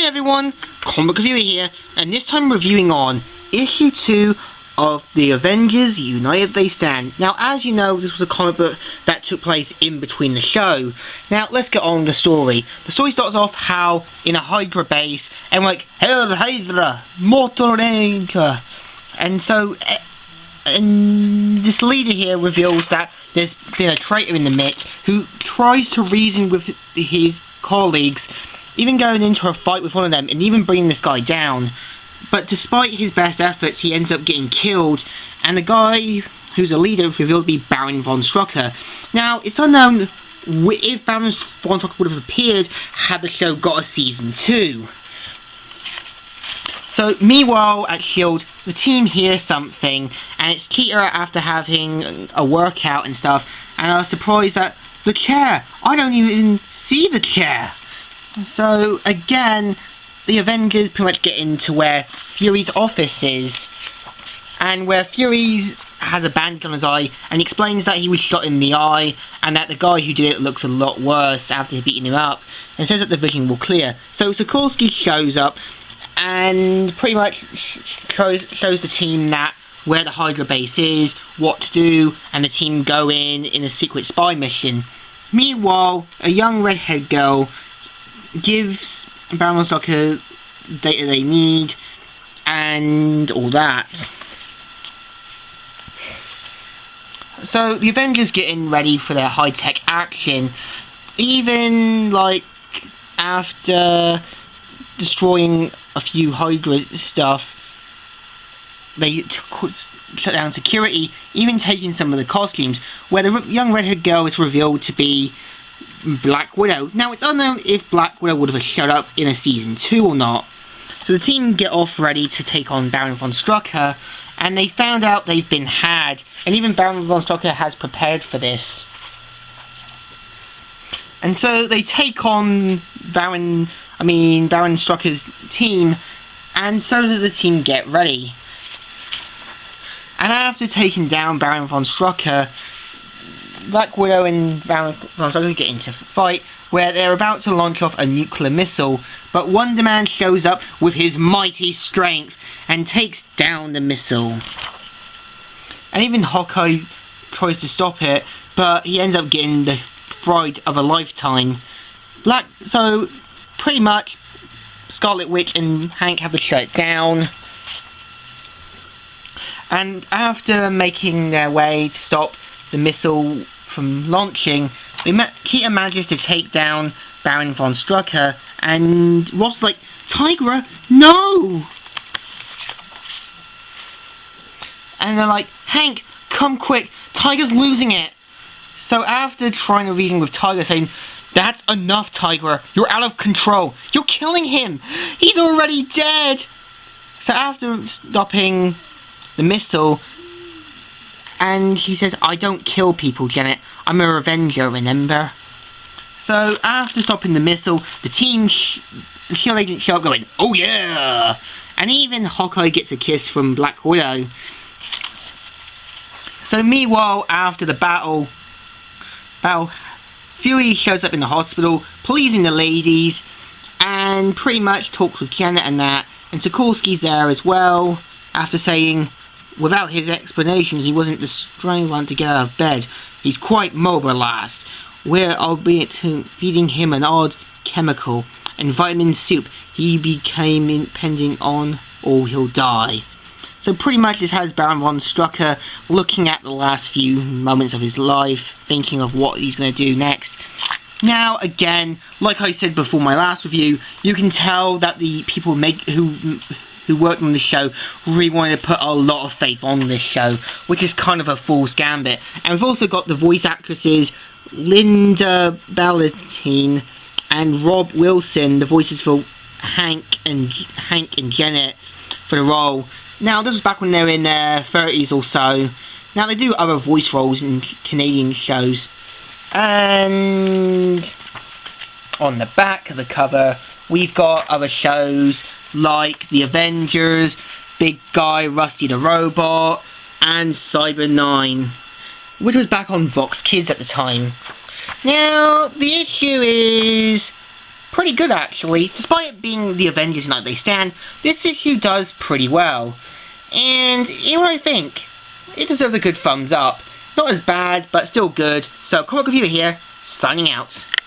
everyone, Comic Reviewer here, and this time reviewing on issue 2 of the Avengers United They Stand. Now, as you know, this was a comic book that took place in between the show. Now, let's get on with the story. The story starts off how, in a Hydra base, and like, Hail Hydra, Motorenka. And so, and this leader here reveals that there's been a traitor in the midst who tries to reason with his colleagues, even going into a fight with one of them and even bringing this guy down. But despite his best efforts, he ends up getting killed, and the guy who's the leader is revealed to be Baron von Strucker. Now, it's unknown if Baron von Strucker would have appeared had the show got a season 2. So, meanwhile, at S.H.I.E.L.D., the team hears something, and it's Peter after having a workout and stuff, and are surprised that the chair! I don't even see the chair! So, again, the Avengers pretty much get into where Fury's office is, and where Fury has a bandage on his eye, and he explains that he was shot in the eye, and that the guy who did it looks a lot worse after beating him up, and says that the vision will clear. So Sikorsky shows up, and pretty much shows the team that where the Hydra base is, what to do, and the team go in a secret spy mission. Meanwhile, a young redhead girl gives Baron von Strucker data they need, and all that. So the Avengers getting ready for their high-tech action, even like after destroying a few Hydra stuff, they shut down security, even taking some of the costumes, where the young redhead girl is revealed to be Black Widow. Now, it's unknown if Black Widow would have showed up in a season 2 or not. So the team get off ready to take on Baron von Strucker, and they found out they've been had, and even Baron von Strucker has prepared for this. And so they take on Baron Strucker's team, and so does the team get ready. And after taking down Baron von Strucker, Black Widow and Baron von Strucker get into a fight where they're about to launch off a nuclear missile, but Wonder Man shows up with his mighty strength and takes down the missile. And even Hawkeye tries to stop it, but he ends up getting the fright of a lifetime. So pretty much Scarlet Witch and Hank have to shut it down. And after making their way to stop the missile from launching, Keaton manages to take down Baron von Strucker, and Rob's like, Tigra, no! And they're like, Hank, come quick, Tiger's losing it. So after trying to reason with Tiger, saying, that's enough, Tigra, you're out of control, you're killing him, he's already dead! So after stopping the missile, and he says, I don't kill people, Janet. I'm a Avenger, remember? So, after stopping the missile, the team, the S.H.I.E.L.D. agents show up going, oh yeah! And even Hawkeye gets a kiss from Black Widow. So, meanwhile, after the battle, Fury shows up in the hospital, pleasing the ladies, and pretty much talks with Janet and that. And Sikorsky's there as well, after saying, without his explanation, he wasn't the strong one to get out of bed. He's quite mobilized. Where, albeit feeding him an odd chemical and vitamin soup, he became impending on, or he'll die. So pretty much this has Baron von Strucker looking at the last few moments of his life, thinking of what he's going to do next. Now, again, like I said before my last review, you can tell that the people who worked on the show really wanted to put a lot of faith on this show, which is kind of a fool's gambit. And we've also got the voice actresses Linda Ballantine and Rob Wilson, the voices for Hank and Janet, for the role. Now, this was back when they were in their 30s or so. Now, they do other voice roles in Canadian shows. And on the back of the cover, we've got other shows like The Avengers, Big Guy, Rusty the Robot, and Cyber 9, which was back on Vox Kids at the time. Now, the issue is pretty good actually. Despite it being the Avengers United They Stand, this issue does pretty well. And you know what I think? It deserves a good thumbs up. Not as bad, but still good. So, Comic Reviewer here, signing out.